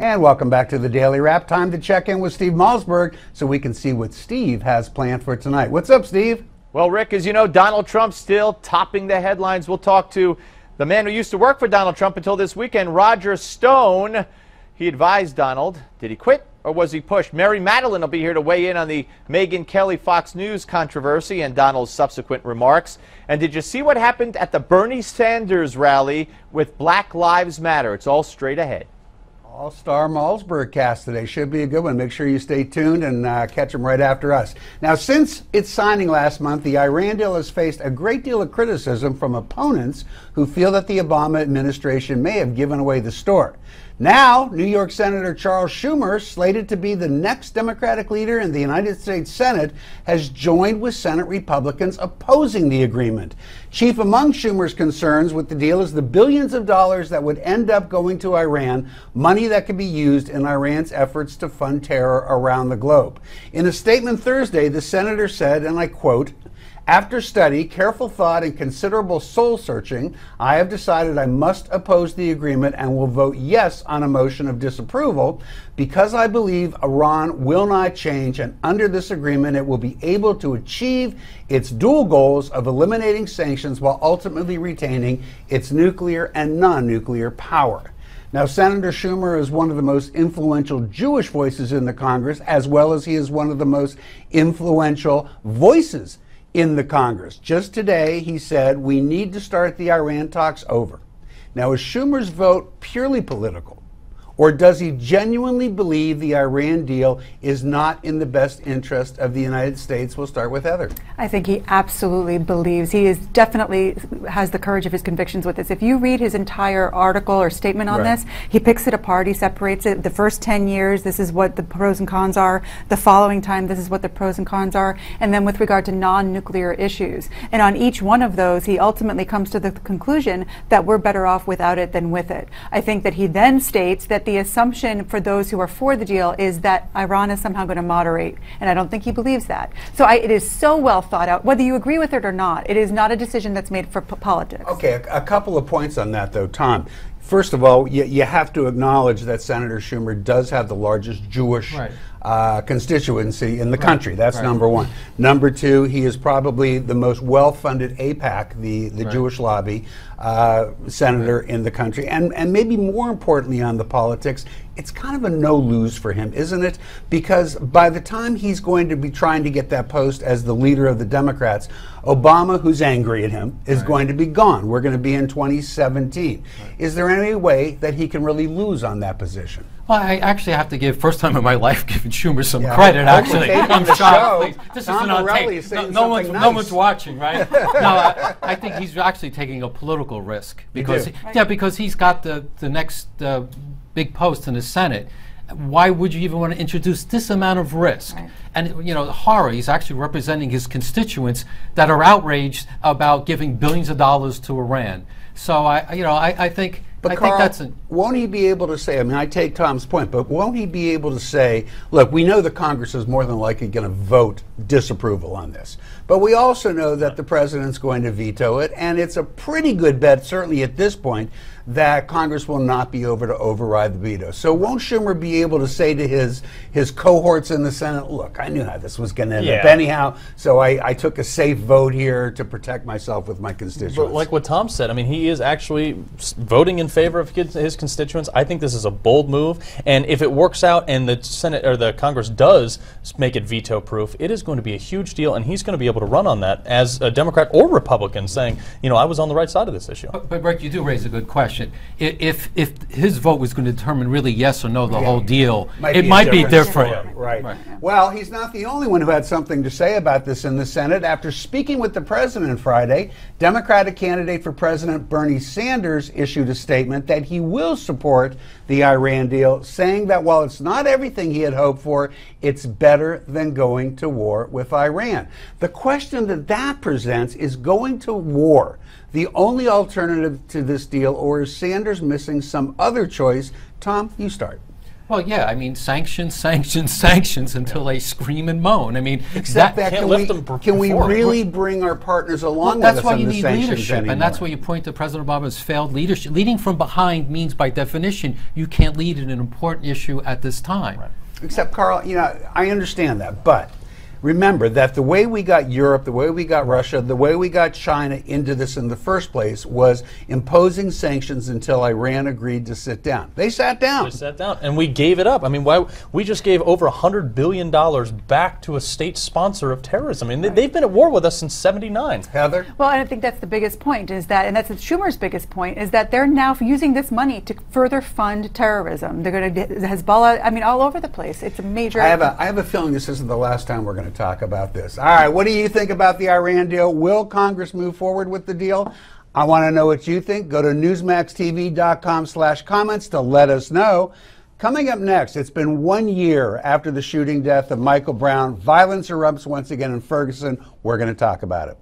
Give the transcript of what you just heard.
And welcome back to the Daily Wrap. Time to check in with Steve Malzberg so we can see what Steve has planned for tonight. What's up, Steve? Well, Rick, as you know, Donald Trump's still topping the headlines. We'll talk to the man who used to work for Donald Trump until this weekend, Roger Stone. He advised Donald. Did he quit or was he pushed? Mary Madeline will be here to weigh in on the Megyn Kelly Fox News controversy and Donald's subsequent remarks. And did you see what happened at the Bernie Sanders rally with Black Lives Matter? It's all straight ahead. All-star Malzberg cast today. Should be a good one. Make sure you stay tuned and catch them right after us. Now, since its signing last month, the Iran deal has faced a great deal of criticism from opponents who feel that the Obama administration may have given away the store. Now, New York Senator Charles Schumer, slated to be the next Democratic leader in the United States Senate, has joined with Senate Republicans opposing the agreement. Chief among Schumer's concerns with the deal is the billions of dollars that would end up going to Iran, money that could be used in Iran's efforts to fund terror around the globe. In a statement Thursday, the senator said, and I quote, "After study, careful thought, and considerable soul-searching, I have decided I must oppose the agreement and will vote yes on a motion of disapproval because I believe Iran will not change, and under this agreement it will be able to achieve its dual goals of eliminating sanctions while ultimately retaining its nuclear and non-nuclear power." Now, Senator Schumer is one of the most influential Jewish voices in the Congress, as well as he is one of the most influential voices in the Congress. Just today, he said, "We need to start the Iran talks over." Now, is Schumer's vote purely political? Or does he genuinely believe the Iran deal is not in the best interest of the United States? We'll start with Heather. I think he absolutely believes. He is definitely has the courage of his convictions with this. If you read his entire article or statement on this, he picks it apart. He separates it. The first 10 years, this is what the pros and cons are. The following time, this is what the pros and cons are. And then with regard to non-nuclear issues. And on each one of those, he ultimately comes to the conclusion that we're better off without it than with it. I think that he then states that the assumption for those who are for the deal is that Iran is somehow going to moderate, and I don't think he believes that. So it is so well thought out, whether you agree with it or not. It is not a decision that's made for politics. Okay, a couple of points on that, though, Tom. First of all, you have to acknowledge that Senator Schumer does have the largest Jewish constituency in the country. That's number one. Number two, he is probably the most well-funded AIPAC, the Jewish lobby, senator in the country. And maybe more importantly on the politics, it's kind of a no-lose for him, isn't it? Because by the time he's going to be trying to get that post as the leader of the Democrats, Obama, who's angry at him, is going to be gone. We're going to be in 2017. Is there any way that he can really lose on that position? Well, I actually have to give, first time in my life, giving Schumer some credit, actually. I'm shocked. This isn't on tape. No one's watching, right? No, I think he's actually taking a political risk. Because because he's got the next big post in the Senate. Why would you even want to introduce this amount of risk? And, you know, horror, he's actually representing his constituents that are outraged about giving billions of dollars to Iran. So, I think... But Carl, won't he be able to say, I mean, I take Tom's point, but won't he be able to say, look, we know the Congress is more than likely going to vote disapproval on this, but we also know that the president's going to veto it, and it's a pretty good bet, certainly at this point, that Congress will not be over to override the veto. So won't Schumer be able to say to his cohorts in the Senate, look, I knew how this was going to end up anyhow, so I took a safe vote here to protect myself with my constituents. But like what Tom said, I mean, he is actually voting in favor of his constituents. I think this is a bold move, and if it works out and the Senate or the Congress does make it veto-proof, it is going to be a huge deal, and he's going to be able to run on that as a Democrat or Republican, saying, you know, I was on the right side of this issue. But Rick, you do raise a good question. If his vote was going to determine really yes or no the whole deal, it might be different. Right. Well, he's not the only one who had something to say about this in the Senate. After speaking with the president Friday, Democratic candidate for president Bernie Sanders issued a statement that he will support the Iran deal, saying that while it's not everything he had hoped for, it's better than going to war with Iran. The question that presents is going to war the only alternative to this deal, or is Sanders missing some other choice? Tom, you start. Well, yeah, I mean, sanctions, sanctions, sanctions until they scream and moan. I mean, except that can we really bring our partners along with us? That's why you need leadership, anymore. and that's why you point to President Obama's failed leadership. Leading from behind means, by definition, you can't lead in an important issue at this time. Right. Except, Carl, you know, I understand that, but remember that the way we got Europe, the way we got Russia, the way we got China into this in the first place was imposing sanctions until Iran agreed to sit down. They sat down. They sat down, and we gave it up. I mean, we just gave over $100 billion back to a state sponsor of terrorism. I mean, they've been at war with us since '79. Heather? Well, and I think that's the biggest point, is that, and that's Schumer's biggest point, is that they're now using this money to further fund terrorism. They're going to Hezbollah, I mean, all over the place. It's a major... I have a feeling this isn't the last time we're going to talk about this. All right, what do you think about the Iran deal? Will Congress move forward with the deal? I want to know what you think. Go to newsmaxtv.com/comments to let us know. Coming up next, it's been 1 year after the shooting death of Michael Brown. Violence erupts once again in Ferguson. We're going to talk about it.